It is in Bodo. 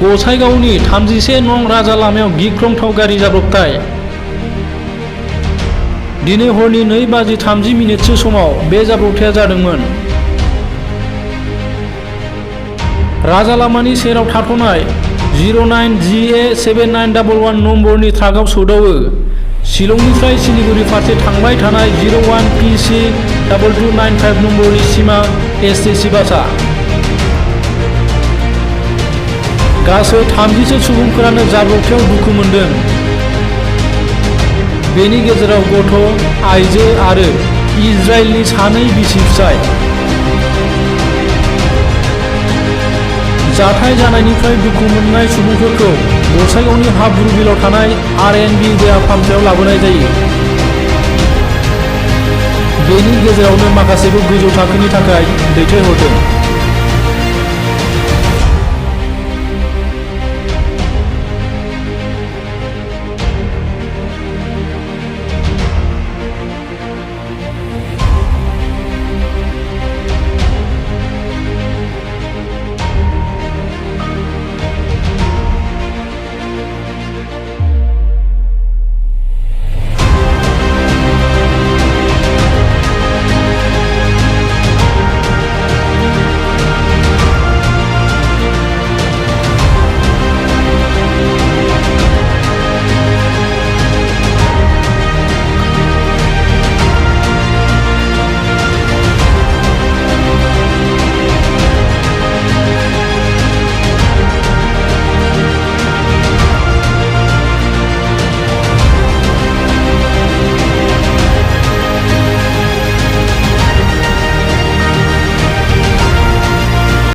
गसाइगावनि 31 नं राजा लामायाव गिख्रंथाव गारि जाब्रबथाय। दिनै हरनि 2:30 समाव बे जाब्रबथाया जादोंमोन। राजा लामानि सेराव थाथ'नाय 09GA7911 नम्बरनि ट्राकआव सौदावो। शिलंनिफ्राय सिलिगुरि फारसे थांबाय थानाय 01PC2295 नम्बरनि सिमा STC बासआ। गासै 30 सुबुंफोरानो जाब्रबथायाव दुखु मोनदों। बेनि गेजेराव गथ', आइजो आरो इजराइलनि 2 बिसि-फिसाय। जाथाय जानायनिफ्राय दुखु मोननाय सुबुंफोरखौ गसाइगावनि हाब्रुबिलाव थानाय RNB देहा फाहामसालियाव लाबोनाय जायो। बेनि गेजेरावनो माखासेखौ गोजौ थाखोनि थाखाय दैथायहरदों।